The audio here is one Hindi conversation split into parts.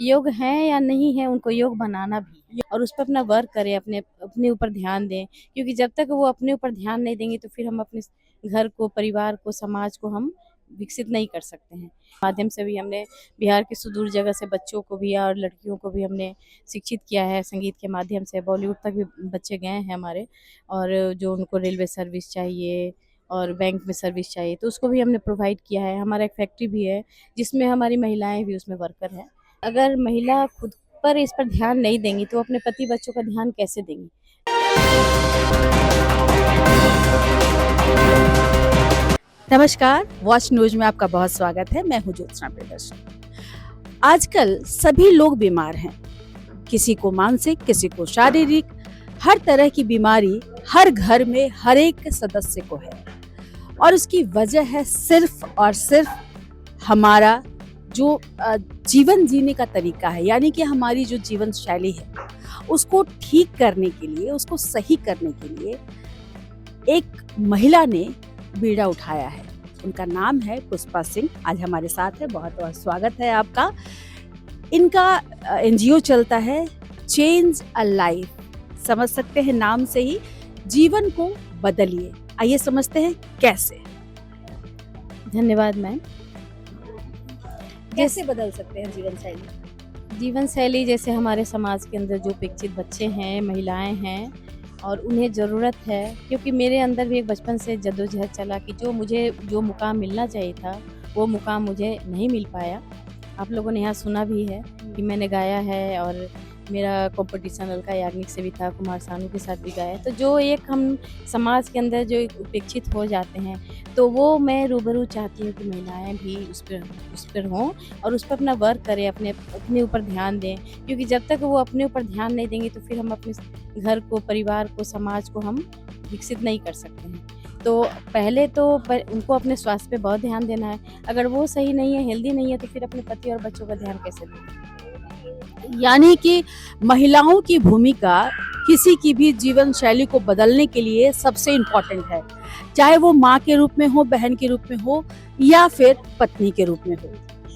योग है या नहीं है, उनको योग बनाना भी है और उस पर अपना वर्क करें, अपने अपने ऊपर ध्यान दें। क्योंकि जब तक वो अपने ऊपर ध्यान नहीं देंगे तो फिर हम अपने घर को, परिवार को, समाज को हम विकसित नहीं कर सकते हैं। माध्यम से भी हमने बिहार के सुदूर जगह से बच्चों को भी और लड़कियों को भी हमने शिक्षित किया है। संगीत के माध्यम से बॉलीवुड तक भी बच्चे गए हैं हमारे। और जो उनको रेलवे सर्विस चाहिए और बैंक में सर्विस चाहिए तो उसको भी हमने प्रोवाइड किया है। हमारा एक फैक्ट्री भी है जिसमें हमारी महिलाएं भी उसमें वर्कर हैं। अगर महिला खुद पर इस पर ध्यान नहीं देंगी तो अपने पति बच्चों का ध्यान कैसे देंगी। नमस्कार, वॉच न्यूज में आपका बहुत स्वागत है। मैं हूं ज्योत्सना प्रियदर्शन। आजकल सभी लोग बीमार हैं, किसी को मानसिक, किसी को शारीरिक। हर तरह की बीमारी हर घर में हर एक सदस्य को है और उसकी वजह है सिर्फ और सिर्फ हमारा जो जीवन जीने का तरीका है, यानी कि हमारी जो जीवन शैली है उसको ठीक करने के लिए, उसको सही करने के लिए एक महिला ने बीड़ा उठाया है। उनका नाम है पुष्पा सिंह। आज हमारे साथ है, बहुत बहुत स्वागत है आपका। इनका एनजीओ चलता है चेंज अ लाइफ। समझ सकते हैं नाम से ही, जीवन को बदलिए। आइए समझते हैं कैसे। धन्यवाद मैम। कैसे बदल सकते हैं जीवन शैली? जीवन शैली जैसे हमारे समाज के अंदर जो अपेक्षित बच्चे हैं, महिलाएं हैं और उन्हें ज़रूरत है, क्योंकि मेरे अंदर भी एक बचपन से जद्दोजहद चला कि मुझे जो मुकाम मिलना चाहिए था वो मुकाम मुझे नहीं मिल पाया। आप लोगों ने यहाँ सुना भी है कि मैंने गाया है और मेरा कंपटीशन अलका याग्निक से भी था, कुमार सानू के साथ भी गाया। तो जो एक हम समाज के अंदर जो एक उपेक्षित हो जाते हैं तो वो मैं रूबरू चाहती हूँ कि महिलाएं भी उस पर हों और उस पर अपना वर्क करें, अपने ऊपर ध्यान दें। क्योंकि जब तक वो अपने ऊपर ध्यान नहीं देंगे तो फिर हम अपने घर को, परिवार को, समाज को हम विकसित नहीं कर सकते हैं। तो पहले तो उनको अपने स्वास्थ्य पे बहुत ध्यान देना है। अगर वो सही नहीं है, हेल्दी नहीं है तो फिर अपने पति और बच्चों का ध्यान कैसे दें। यानी कि महिलाओं की भूमिका किसी की भी जीवन शैली को बदलने के लिए सबसे इम्पोर्टेंट है, चाहे वो माँ के रूप में हो, बहन के रूप में हो या फिर पत्नी के रूप में हो।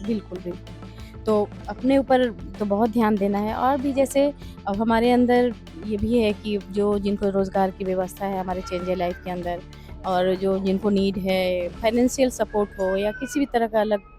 बिल्कुल बिल्कुल। तो अपने ऊपर तो बहुत ध्यान देना है। और भी जैसे अब हमारे अंदर ये भी है कि जो जिनको रोज़गार की व्यवस्था है हमारे चेंज लाइफ के अंदर, और जो जिनको नीड है फाइनेंशियल सपोर्ट हो या किसी भी तरह का अलग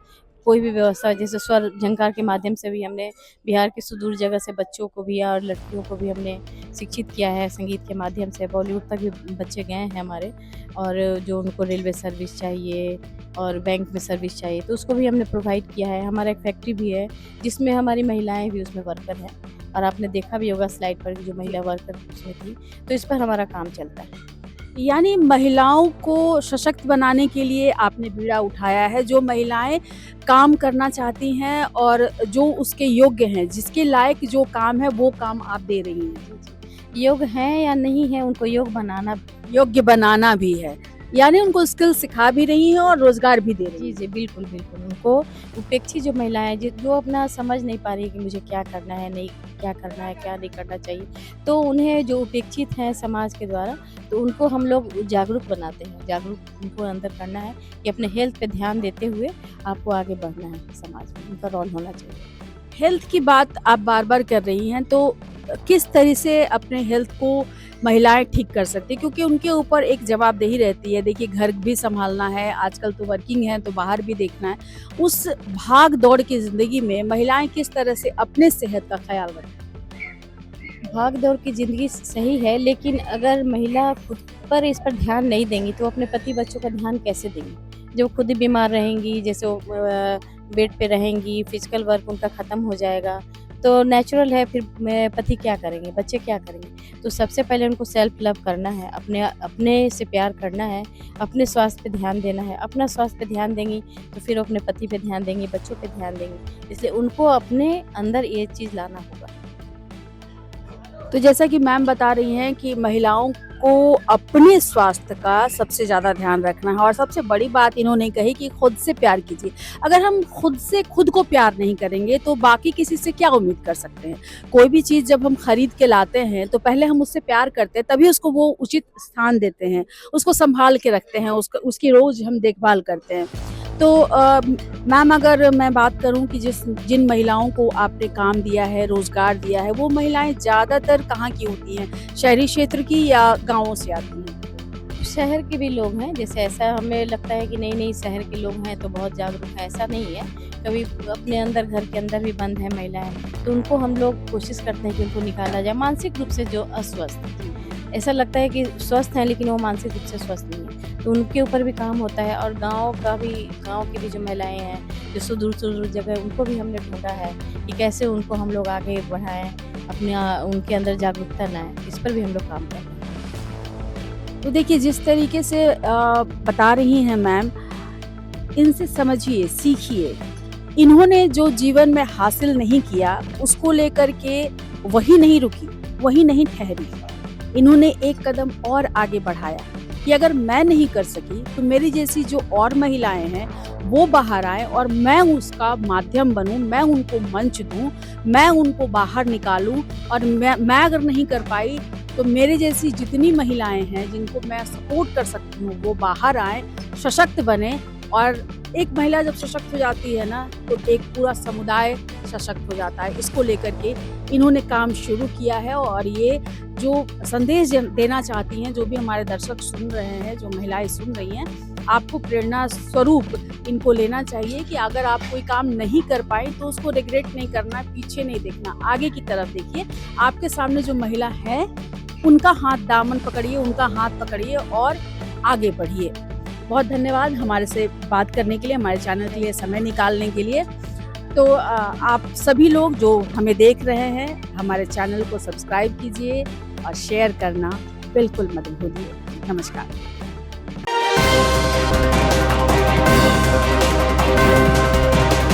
कोई भी व्यवस्था, जैसे स्वर झंकार के माध्यम से भी हमने बिहार के सुदूर जगह से बच्चों को भी और लड़कियों को भी हमने शिक्षित किया है। संगीत के माध्यम से बॉलीवुड तक भी बच्चे गए हैं हमारे। और जो उनको रेलवे सर्विस चाहिए और बैंक में सर्विस चाहिए तो उसको भी हमने प्रोवाइड किया है। हमारा एक फैक्ट्री भी है जिसमें हमारी महिलाएं भी उसमें वर्कर हैं और आपने देखा भी होगा स्लाइड पर जो महिला वर्कर उसमें थी। तो इस पर हमारा काम चलता है। यानी महिलाओं को सशक्त बनाने के लिए आपने बीड़ा उठाया है। जो महिलाएं काम करना चाहती हैं और जो उसके योग्य हैं, जिसके लायक जो काम है वो काम आप दे रही हैं। योग है या नहीं है, उनको योग्य बनाना भी है, यानी उनको स्किल सिखा भी रही हैं और रोजगार भी दे रही हैं। जी बिल्कुल बिल्कुल। उनको उपेक्षित जो महिलाएं जो अपना समझ नहीं पा रही कि मुझे क्या करना है, नहीं क्या करना है, क्या नहीं करना चाहिए, तो उन्हें जो उपेक्षित हैं समाज के द्वारा, तो उनको हम लोग जागरूक बनाते हैं। जागरूक उनको अंदर करना है कि अपने हेल्थ पे ध्यान देते हुए आपको आगे बढ़ना है, समाज में उनका रोल होना चाहिए। हेल्थ की बात आप बार बार कर रही हैं, तो किस तरह से अपने हेल्थ को महिलाएं ठीक कर सकती हैं? क्योंकि उनके ऊपर एक जवाबदेही रहती है। देखिए, घर भी संभालना है, आजकल तो वर्किंग है तो बाहर भी देखना है। उस भाग दौड़ की जिंदगी में महिलाएं किस तरह से अपने सेहत का ख्याल रखें? भाग दौड़ की ज़िंदगी सही है, लेकिन अगर महिला खुद पर इस पर ध्यान नहीं देंगी तो अपने पति बच्चों का ध्यान कैसे देंगी। जब खुद ही बीमार रहेंगी, जैसे वो बेड पे रहेंगी, फिजिकल वर्क उनका ख़त्म हो जाएगा तो नेचुरल है फिर पति क्या करेंगे, बच्चे क्या करेंगे। तो सबसे पहले उनको सेल्फ लव करना है, अपने से प्यार करना है, अपने स्वास्थ्य पे ध्यान देना है। अपना स्वास्थ्य पे ध्यान देंगी तो फिर अपने पति पे ध्यान देंगी, बच्चों पे ध्यान देंगी। इसलिए उनको अपने अंदर ये चीज़ लाना होगा। तो जैसा कि मैम बता रही हैं कि महिलाओं को अपने स्वास्थ्य का सबसे ज़्यादा ध्यान रखना है और सबसे बड़ी बात इन्होंने कही कि खुद से प्यार कीजिए। अगर हम खुद से खुद को प्यार नहीं करेंगे तो बाकी किसी से क्या उम्मीद कर सकते हैं। कोई भी चीज़ जब हम खरीद के लाते हैं तो पहले हम उससे प्यार करते हैं, तभी उसको वो उचित स्थान देते हैं, उसको संभाल के रखते हैं, उसकी रोज़ हम देखभाल करते हैं। तो मैम, अगर मैं बात करूं कि जिन महिलाओं को आपने काम दिया है, रोजगार दिया है, वो महिलाएं ज़्यादातर कहाँ की होती हैं? शहरी क्षेत्र की या गाँवों से आती हैं? शहर के भी लोग हैं, जैसे ऐसा हमें लगता है कि नहीं शहर के लोग हैं तो बहुत जागरूक हैं, ऐसा नहीं है। कभी अपने अंदर घर के अंदर भी बंद है महिलाएं, तो उनको हम लोग कोशिश करते हैं कि उनको निकाला जाए। मानसिक रूप से जो अस्वस्थ, ऐसा लगता है कि स्वस्थ हैं लेकिन वो मानसिक रूप से स्वस्थ नहीं है, तो उनके ऊपर भी काम होता है। और गाँव की भी जो महिलाएं हैं जो सुदूर सुदूर जगह, उनको भी हमने ढूंढा है कि कैसे उनको हम लोग आगे बढ़ाएं, अपने उनके अंदर जागरूकता लाएं, इस पर भी हम लोग काम कर रहे हैं। तो देखिए, जिस तरीके से बता रही हैं मैम, इनसे समझिए, सीखिए। इन्होंने जो जीवन में हासिल नहीं किया, उसको लेकर के वही नहीं रुकी, वही नहीं ठहरी। इन्होंने एक कदम और आगे बढ़ाया कि अगर मैं नहीं कर सकी तो मेरी जैसी जो और महिलाएं हैं वो बाहर आए और मैं उसका माध्यम बनूं, मैं उनको मंच दूं, मैं उनको बाहर निकालूं। और मैं अगर नहीं कर पाई तो मेरे जैसी जितनी महिलाएं हैं जिनको मैं सपोर्ट कर सकती हूँ, वो बाहर आए, सशक्त बने। और एक महिला जब सशक्त हो जाती है ना, तो एक पूरा समुदाय सशक्त हो जाता है। इसको लेकर के इन्होंने काम शुरू किया है। और ये जो संदेश देना चाहती हैं, जो भी हमारे दर्शक सुन रहे हैं, जो महिलाएं सुन रही हैं, आपको प्रेरणा स्वरूप इनको लेना चाहिए कि अगर आप कोई काम नहीं कर पाए तो उसको रिग्रेट नहीं करना, पीछे नहीं देखना, आगे की तरफ देखिए। आपके सामने जो महिला है उनका हाथ, दामन पकड़िए, उनका हाथ पकड़िए और आगे बढ़िए। बहुत धन्यवाद हमारे से बात करने के लिए, हमारे चैनल के लिए समय निकालने के लिए। तो आप सभी लोग जो हमें देख रहे हैं, हमारे चैनल को सब्सक्राइब कीजिए और शेयर करना बिल्कुल मत भूलिए। नमस्कार।